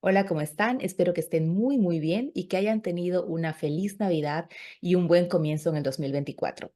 Hola, ¿cómo están? Espero que estén muy bien y que hayan tenido una feliz Navidad y un buen comienzo en el 2024.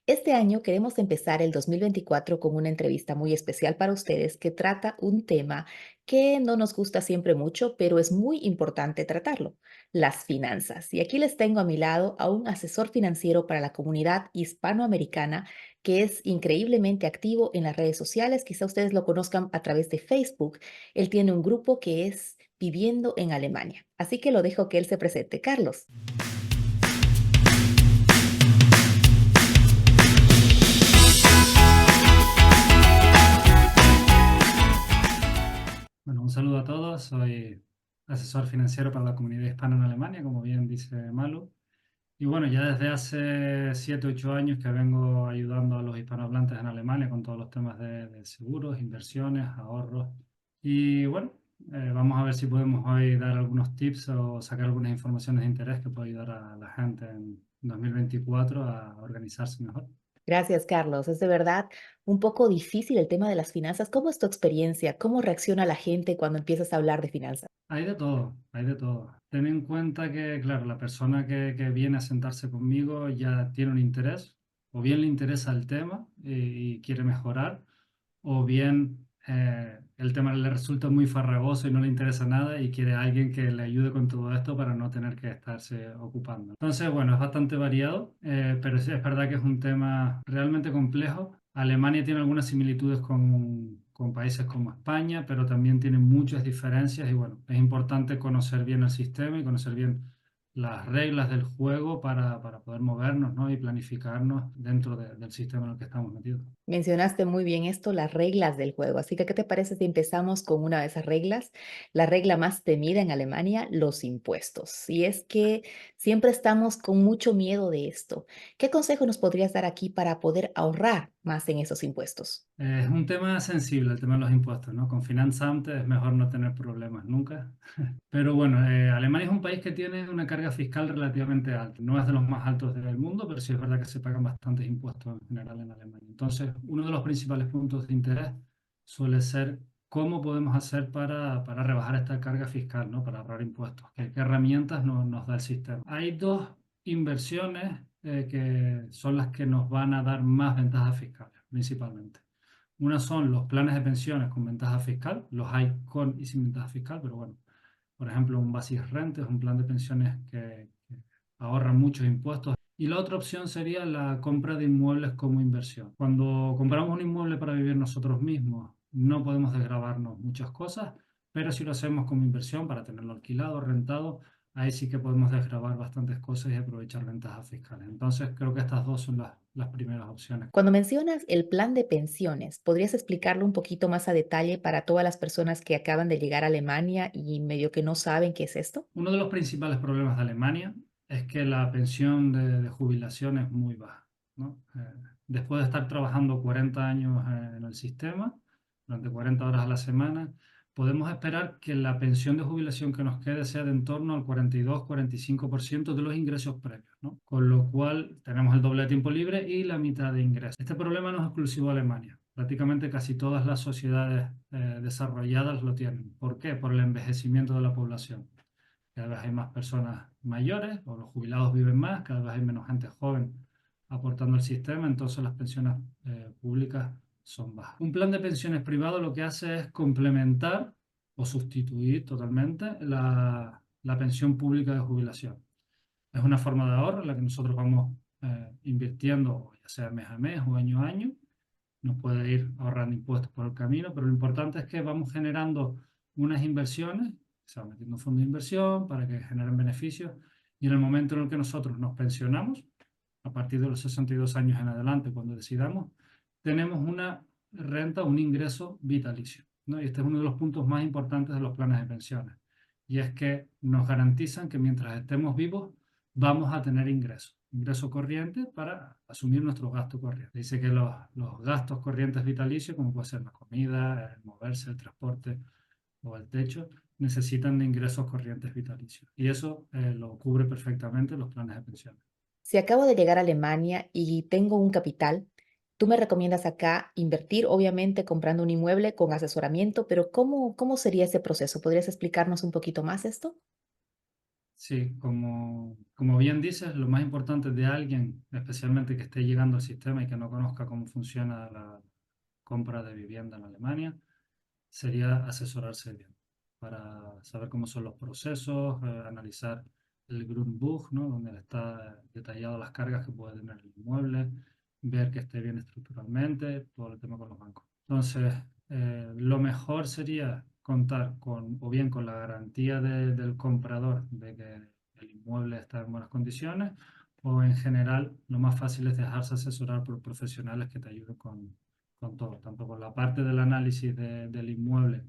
Este año queremos empezar el 2024 con una entrevista muy especial para ustedes que trata un tema que no nos gusta siempre mucho, pero es muy importante tratarlo, las finanzas. Y aquí les tengo a mi lado a un asesor financiero para la comunidad hispanoamericana que es increíblemente activo en las redes sociales. Quizá ustedes lo conozcan a través de Facebook. Él tiene un grupo que es Viviendo en Alemania. Así que lo dejo que él se presente. Carlos. Bueno, un saludo a todos. Soy asesor financiero para la comunidad hispana en Alemania, como bien dice Malu. Y bueno, ya desde hace 7, 8 años que vengo ayudando a los hispanohablantes en Alemania con todos los temas de seguros, inversiones, ahorros. Y bueno, vamos a ver si podemos hoy dar algunos tips o sacar algunas informaciones de interés que pueda ayudar a la gente en 2024 a organizarse mejor. Gracias, Carlos. Es de verdad un poco difícil el tema de las finanzas. ¿Cómo es tu experiencia? ¿Cómo reacciona la gente cuando empiezas a hablar de finanzas? Hay de todo, hay de todo. Ten en cuenta que, claro, la persona que viene a sentarse conmigo ya tiene un interés, o bien le interesa el tema y quiere mejorar, o bien el tema le resulta muy farragoso y no le interesa nada y quiere a alguien que le ayude con todo esto para no tener que estarse ocupando. Entonces, bueno, es bastante variado, pero sí es verdad que es un tema realmente complejo. Alemania tiene algunas similitudes con países como España, pero también tiene muchas diferencias y bueno, es importante conocer bien el sistema y conocer bien las reglas del juego para poder movernos, ¿no? Y planificarnos dentro del sistema en el que estamos metidos. Mencionaste muy bien esto, las reglas del juego. Así que, ¿qué te parece si empezamos con una de esas reglas? La regla más temida en Alemania, los impuestos. Y es que siempre estamos con mucho miedo de esto. ¿Qué consejo nos podrías dar aquí para poder ahorrar más en esos impuestos? Es un tema sensible, el tema de los impuestos, ¿no? Con Finanzamt es mejor no tener problemas nunca. Pero bueno, Alemania es un país que tiene una carga fiscal relativamente alta. No es de los más altos del mundo, pero sí es verdad que se pagan bastantes impuestos en general en Alemania. Entonces, uno de los principales puntos de interés suele ser cómo podemos hacer para rebajar esta carga fiscal, ¿no? Para ahorrar impuestos. ¿Qué herramientas nos da el sistema? Hay dos inversiones que son las que nos van a dar más ventajas fiscales, principalmente. Una son los planes de pensiones con ventaja fiscal, los hay con y sin ventaja fiscal, pero bueno, por ejemplo, un Basisrente es un plan de pensiones que ahorra muchos impuestos. Y la otra opción sería la compra de inmuebles como inversión. Cuando compramos un inmueble para vivir nosotros mismos, no podemos desgravarnos muchas cosas, pero si lo hacemos como inversión para tenerlo alquilado, rentado, ahí sí que podemos desgravar bastantes cosas y aprovechar ventajas fiscales. Entonces, creo que estas dos son las primeras opciones. Cuando mencionas el plan de pensiones, ¿podrías explicarlo un poquito más a detalle para todas las personas que acaban de llegar a Alemania y medio que no saben qué es esto? Uno de los principales problemas de Alemania es que la pensión de jubilación es muy baja, ¿no? Después de estar trabajando 40 años en el sistema, durante 40 horas a la semana, podemos esperar que la pensión de jubilación que nos quede sea de en torno al 42-45% de los ingresos previos, ¿no? Con lo cual tenemos el doble de tiempo libre y la mitad de ingresos. Este problema no es exclusivo de Alemania. Prácticamente casi todas las sociedades desarrolladas lo tienen. ¿Por qué? Por el envejecimiento de la población. Cada vez hay más personas mayores o los jubilados viven más, cada vez hay menos gente joven aportando al sistema, entonces las pensiones públicas son bajas. Un plan de pensiones privado lo que hace es complementar o sustituir totalmente la pensión pública de jubilación. Es una forma de ahorro en la que nosotros vamos invirtiendo, ya sea mes a mes o año a año. Nos puede ir ahorrando impuestos por el camino, pero lo importante es que vamos generando unas inversiones, se va metiendo un fondo de inversión para que generen beneficios y en el momento en el que nosotros nos pensionamos, a partir de los 62 años en adelante, cuando decidamos, tenemos una renta, un ingreso vitalicio, ¿no? Y este es uno de los puntos más importantes de los planes de pensiones. Y es que nos garantizan que mientras estemos vivos vamos a tener ingresos, ingreso corriente para asumir nuestros gastos corrientes. Dice que los gastos corrientes vitalicios, como puede ser la comida, el moverse, el transporte o el techo, necesitan de ingresos corrientes vitalicios. Y eso lo cubre perfectamente los planes de pensiones. Si acabo de llegar a Alemania y tengo un capital, Tú me recomiendas acá invertir, obviamente, comprando un inmueble con asesoramiento, pero ¿cómo sería ese proceso? ¿Podrías explicarnos un poquito más esto? Sí, como bien dices, lo más importante de alguien, especialmente que esté llegando al sistema y que no conozca cómo funciona la compra de vivienda en Alemania, sería asesorarse bien para saber cómo son los procesos, analizar el Grundbuch, ¿no? Donde está detallado las cargas que puede tener el inmueble, ver que esté bien estructuralmente, todo el tema con los bancos. Entonces, lo mejor sería contar con, o bien con la garantía del comprador de que el inmueble está en buenas condiciones, o en general, lo más fácil es dejarse asesorar por profesionales que te ayuden con todo, tanto con la parte del análisis del inmueble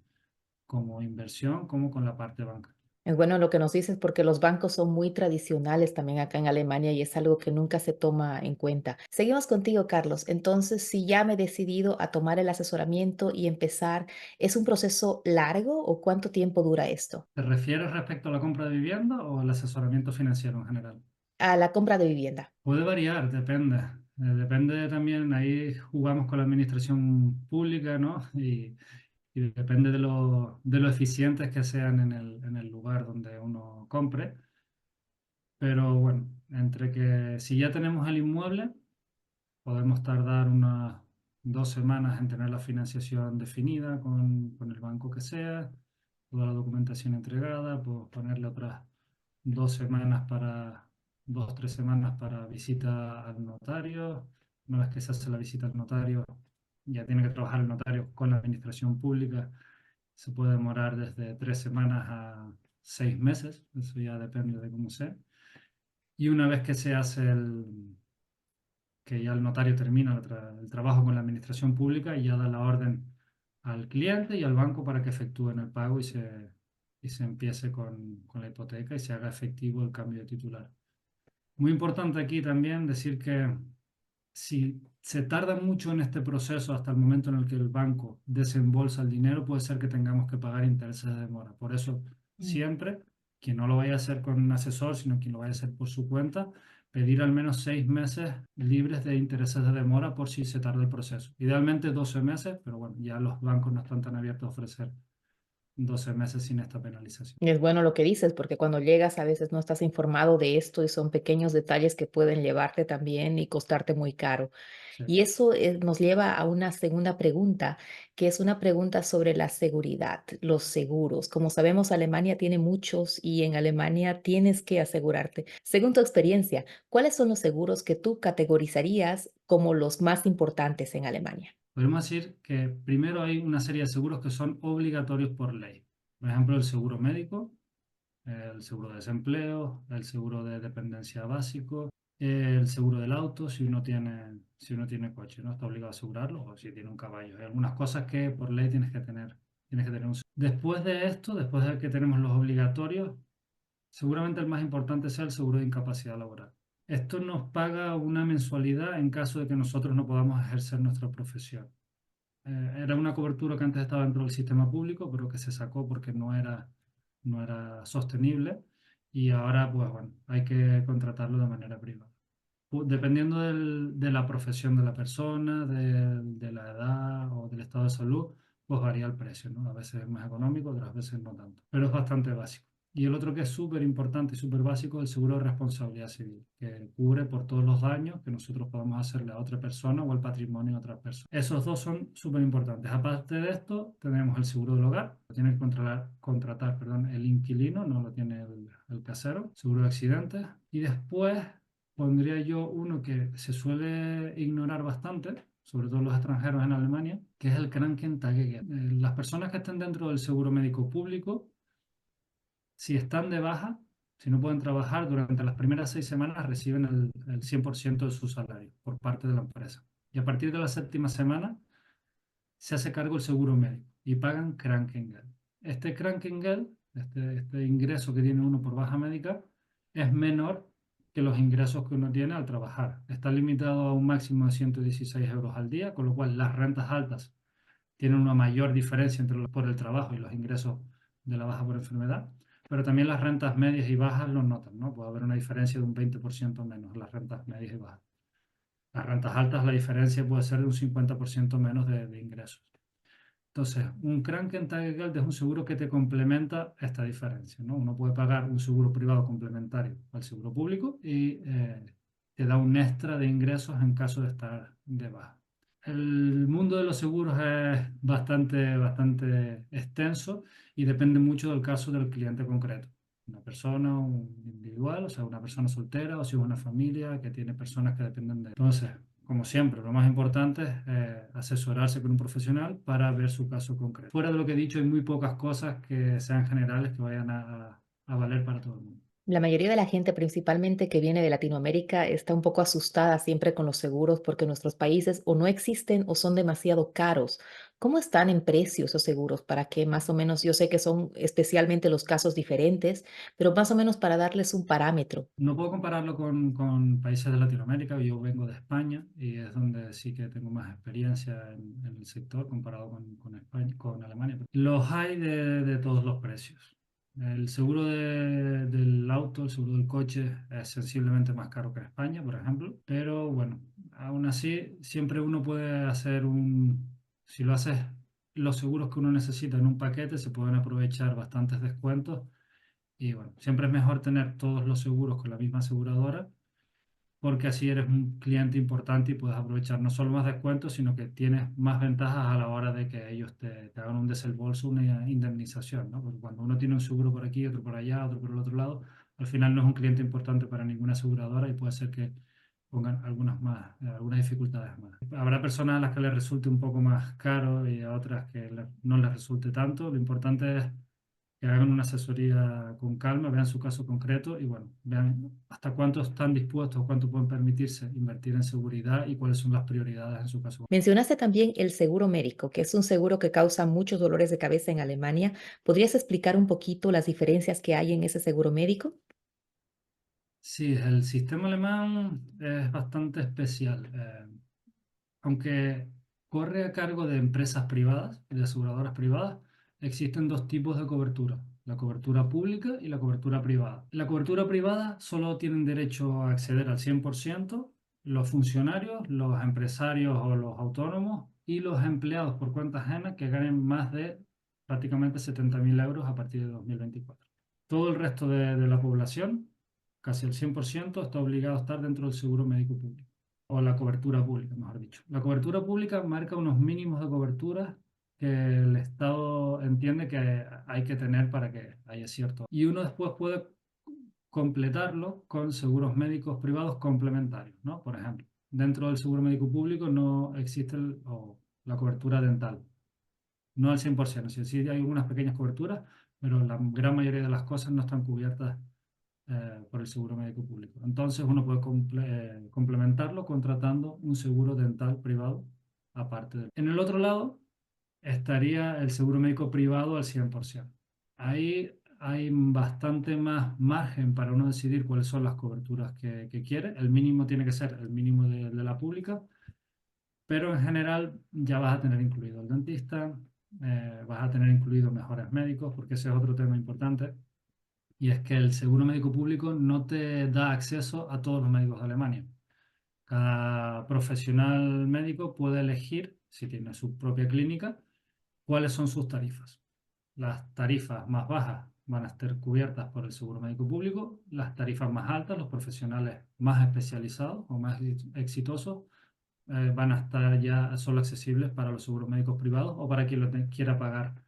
como inversión, como con la parte banca. Es bueno lo que nos dices porque los bancos son muy tradicionales también acá en Alemania y es algo que nunca se toma en cuenta. Seguimos contigo, Carlos. Entonces, si ya me he decidido a tomar el asesoramiento y empezar, ¿es un proceso largo o cuánto tiempo dura esto? ¿Te refieres respecto a la compra de vivienda o al asesoramiento financiero en general? A la compra de vivienda. Puede variar, depende. Depende también, ahí jugamos con la administración pública, ¿no? Y depende de lo eficientes que sean en el lugar donde uno compre. Pero bueno, entre que si ya tenemos el inmueble, podemos tardar unas 2 semanas en tener la financiación definida con el banco que sea, toda la documentación entregada, pues ponerle otras 2 semanas para, 2, 3 semanas para visita al notario. Una vez que se hace la visita al notario, ya tiene que trabajar el notario con la administración pública. Se puede demorar desde 3 semanas a 6 meses, eso ya depende de cómo sea. Y una vez que se hace que ya el notario termina el trabajo con la administración pública y ya da la orden al cliente y al banco para que efectúen el pago y se empiece con la hipoteca y se haga efectivo el cambio de titular. Muy importante aquí también decir que si se tarda mucho en este proceso hasta el momento en el que el banco desembolsa el dinero, puede ser que tengamos que pagar intereses de demora. Por eso, Mm. siempre, quien no lo vaya a hacer con un asesor, sino quien lo vaya a hacer por su cuenta, pedir al menos 6 meses libres de intereses de demora por si se tarda el proceso. Idealmente 12 meses, pero bueno, ya los bancos no están tan abiertos a ofrecer 12 meses sin esta penalización. Es bueno lo que dices, porque cuando llegas a veces no estás informado de esto y son pequeños detalles que pueden llevarte también y costarte muy caro. Sí. Y eso nos lleva a una segunda pregunta, que es una pregunta sobre la seguridad, los seguros. Como sabemos, Alemania tiene muchos y en Alemania tienes que asegurarte. Según tu experiencia, ¿cuáles son los seguros que tú categorizarías como los más importantes en Alemania? Podemos decir que primero hay una serie de seguros que son obligatorios por ley. Por ejemplo, el seguro médico, el seguro de desempleo, el seguro de dependencia básico, el seguro del auto, si uno tiene coche, ¿no? Está obligado a asegurarlo, o si tiene un caballo. Hay algunas cosas que por ley tienes que tener un seguro. Después de esto, después de que tenemos los obligatorios, seguramente el más importante sea el seguro de incapacidad laboral. Esto nos paga una mensualidad en caso de que nosotros no podamos ejercer nuestra profesión. Era una cobertura que antes estaba dentro del sistema público, pero que se sacó porque no era sostenible y ahora, pues bueno, hay que contratarlo de manera privada. Dependiendo de la profesión de la persona, de la edad o del estado de salud, pues varía el precio, ¿no? A veces es más económico, otras veces no tanto, pero es bastante básico. Y el otro que es súper importante y súper básico es el seguro de responsabilidad civil, que cubre por todos los daños que nosotros podamos hacerle a otra persona o al patrimonio de otra persona. Esos dos son súper importantes. Aparte de esto, tenemos el seguro del hogar, lo tiene que contratar, perdón, el inquilino, no lo tiene el casero, seguro de accidentes. Y después pondría yo uno que se suele ignorar bastante, sobre todo los extranjeros en Alemania, que es el Krankentagegeld. Las personas que estén dentro del seguro médico público, si están de baja, si no pueden trabajar, durante las primeras 6 semanas reciben el 100% de su salario por parte de la empresa. Y a partir de la séptima semana se hace cargo el seguro médico y pagan Krankengeld. Este Krankengeld, este ingreso que tiene uno por baja médica, es menor que los ingresos que uno tiene al trabajar. Está limitado a un máximo de 116 euros al día, con lo cual las rentas altas tienen una mayor diferencia entre los por el trabajo y los ingresos de la baja por enfermedad, pero también las rentas medias y bajas lo notan, ¿no? Puede haber una diferencia de un 20% menos las rentas medias y bajas. Las rentas altas, la diferencia puede ser de un 50% menos de ingresos. Entonces, un Krankentagegeld es un seguro que te complementa esta diferencia, ¿no? Uno puede pagar un seguro privado complementario al seguro público y te da un extra de ingresos en caso de estar de baja. El mundo de los seguros es bastante extenso y depende mucho del caso del cliente concreto. Una persona, un individual, o sea, una persona soltera, o si es una familia que tiene personas que dependen de él. Entonces, como siempre, lo más importante es asesorarse con un profesional para ver su caso concreto. Fuera de lo que he dicho, hay muy pocas cosas que sean generales que vayan a valer para todo el mundo. La mayoría de la gente, principalmente que viene de Latinoamérica, está un poco asustada siempre con los seguros porque nuestros países o no existen o son demasiado caros. ¿Cómo están en precio esos seguros? Para que más o menos, yo sé que son especialmente los casos diferentes, pero más o menos para darles un parámetro. No puedo compararlo con países de Latinoamérica. Yo vengo de España y es donde sí que tengo más experiencia en el sector comparado con España, con Alemania. Los hay de todos los precios. El seguro del auto, el seguro del coche es sensiblemente más caro que en España, por ejemplo. Pero bueno, aún así, siempre uno puede hacer si lo haces, los seguros que uno necesita en un paquete, se pueden aprovechar bastantes descuentos y bueno, siempre es mejor tener todos los seguros con la misma aseguradora, porque así eres un cliente importante y puedes aprovechar no solo más descuentos, sino que tienes más ventajas a la hora de que ellos te hagan un desembolso, una indemnización, ¿no? Porque cuando uno tiene un seguro por aquí, otro por allá, otro por el otro lado, al final no es un cliente importante para ninguna aseguradora y puede ser que pongan algunas dificultades más. Habrá personas a las que les resulte un poco más caro y a otras que no les resulte tanto. Lo importante es que hagan una asesoría con calma, vean su caso concreto y bueno, vean hasta cuánto están dispuestos, cuánto pueden permitirse invertir en seguridad y cuáles son las prioridades en su caso. Mencionaste también el seguro médico, que es un seguro que causa muchos dolores de cabeza en Alemania. ¿Podrías explicar un poquito las diferencias que hay en ese seguro médico? Sí, el sistema alemán es bastante especial. Aunque corre a cargo de empresas privadas y de aseguradoras privadas, existen dos tipos de cobertura, la cobertura pública y la cobertura privada. La cobertura privada solo tienen derecho a acceder al 100% los funcionarios, los empresarios o los autónomos y los empleados por cuenta ajena que ganen más de prácticamente 70.000 euros a partir de 2024. Todo el resto de la población, casi el 100%, está obligado a estar dentro del seguro médico público o la cobertura pública, mejor dicho. La cobertura pública marca unos mínimos de cobertura que el Estado entiende que hay que tener para que haya cierto. Y uno después puede completarlo con seguros médicos privados complementarios, ¿no? Por ejemplo, dentro del seguro médico público no existe la cobertura dental, no al 100%, sí hay algunas pequeñas coberturas, pero la gran mayoría de las cosas no están cubiertas por el seguro médico público. Entonces uno puede complementarlo contratando un seguro dental privado aparte de. En el otro lado estaría el seguro médico privado al 100%. Ahí hay bastante más margen para uno decidir cuáles son las coberturas que quiere. El mínimo tiene que ser el mínimo de la pública, pero en general ya vas a tener incluido el dentista, vas a tener incluido mejores médicos, porque ese es otro tema importante. Y es que el seguro médico público no te da acceso a todos los médicos de Alemania. Cada profesional médico puede elegir, si tiene su propia clínica, cuáles son sus tarifas. Las tarifas más bajas van a estar cubiertas por el seguro médico público, las tarifas más altas, los profesionales más especializados o más exitosos, van a estar ya solo accesibles para los seguros médicos privados o para quien lo quiera pagar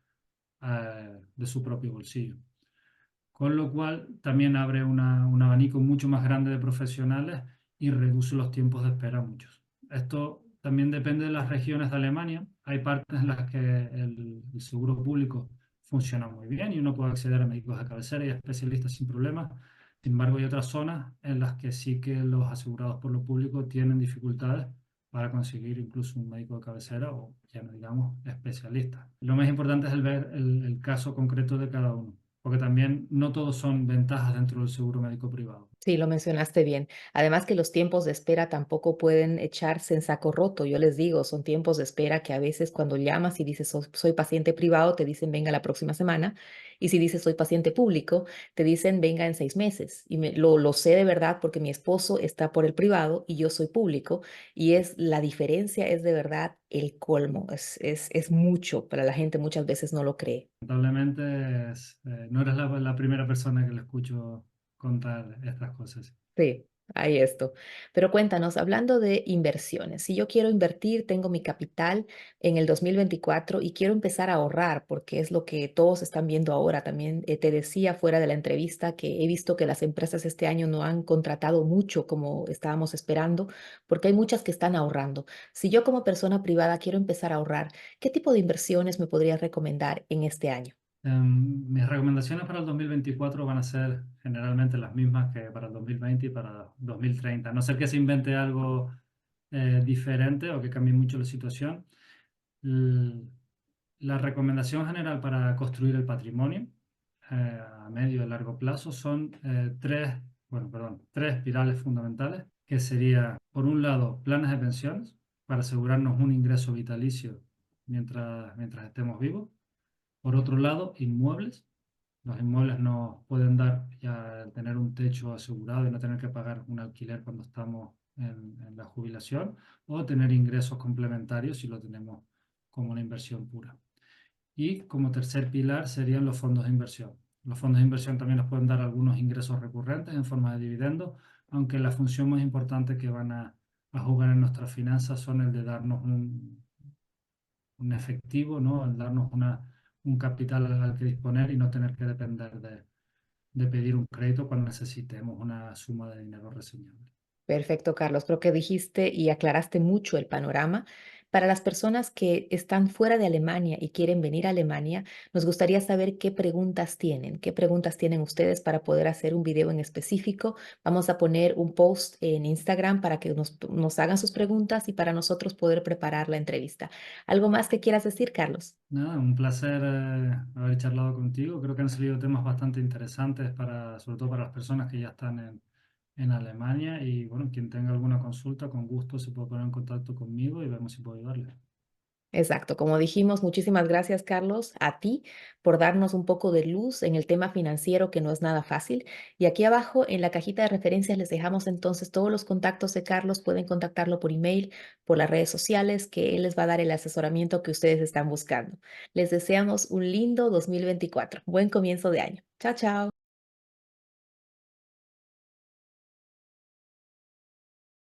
de su propio bolsillo. Con lo cual también abre un abanico mucho más grande de profesionales y reduce los tiempos de espera a muchos. Esto también depende de las regiones de Alemania. Hay partes en las que el seguro público funciona muy bien y uno puede acceder a médicos de cabecera y especialistas sin problemas. Sin embargo, hay otras zonas en las que sí que los asegurados por lo público tienen dificultades para conseguir incluso un médico de cabecera o, ya no digamos, especialista. Lo más importante es ver el caso concreto de cada uno, porque también no todos son ventajas dentro del seguro médico privado. Sí, lo mencionaste bien. Además que los tiempos de espera tampoco pueden echarse en saco roto. Yo les digo, son tiempos de espera que a veces cuando llamas y dices soy paciente privado, te dicen venga la próxima semana. Y si dices soy paciente público, te dicen venga en 6 meses. Y lo sé de verdad porque mi esposo está por el privado y yo soy público. Y la diferencia es de verdad el colmo. Es mucho, pero la gente muchas veces no lo cree. Lamentablemente no eres la primera persona que le escucho contar estas cosas. Sí, hay esto. Pero cuéntanos, hablando de inversiones, si yo quiero invertir, tengo mi capital en el 2024 y quiero empezar a ahorrar, porque es lo que todos están viendo ahora. También te decía fuera de la entrevista que he visto que las empresas este año no han contratado mucho como estábamos esperando, porque hay muchas que están ahorrando. Si yo como persona privada quiero empezar a ahorrar, ¿qué tipo de inversiones me podrías recomendar en este año? Mis recomendaciones para el 2024 van a ser generalmente las mismas que para el 2020 y para 2030. A no ser que se invente algo diferente o que cambie mucho la situación. L- La recomendación general para construir el patrimonio a medio y largo plazo son tres pilares fundamentales, que sería, por un lado, planes de pensiones para asegurarnos un ingreso vitalicio mientras estemos vivos. Por otro lado, inmuebles. Los inmuebles nos pueden dar ya tener un techo asegurado y no tener que pagar un alquiler cuando estamos en la jubilación, o tener ingresos complementarios si lo tenemos como una inversión pura. Y como tercer pilar serían los fondos de inversión. Los fondos de inversión también nos pueden dar algunos ingresos recurrentes en forma de dividendos, aunque la función más importante que van a jugar en nuestras finanzas son el de darnos un efectivo, ¿no? El darnos un capital al que disponer y no tener que depender de pedir un crédito cuando necesitemos una suma de dinero reseñable. Perfecto, Carlos. Creo que dijiste y aclaraste mucho el panorama. Para las personas que están fuera de Alemania y quieren venir a Alemania, nos gustaría saber qué preguntas tienen ustedes para poder hacer un video en específico. Vamos a poner un post en Instagram para que nos hagan sus preguntas y para nosotros poder preparar la entrevista. ¿Algo más que quieras decir, Carlos? Nada, un placer haber charlado contigo. Creo que han salido temas bastante interesantes sobre todo para las personas que ya están en Alemania. Y bueno, quien tenga alguna consulta, con gusto se puede poner en contacto conmigo y vemos si puedo ayudarle. Exacto, como dijimos, muchísimas gracias, Carlos, a ti por darnos un poco de luz en el tema financiero que no es nada fácil. Y aquí abajo en la cajita de referencias les dejamos entonces todos los contactos de Carlos. Pueden contactarlo por email, por las redes sociales, que él les va a dar el asesoramiento que ustedes están buscando. Les deseamos un lindo 2024. Buen comienzo de año. Chao, chao.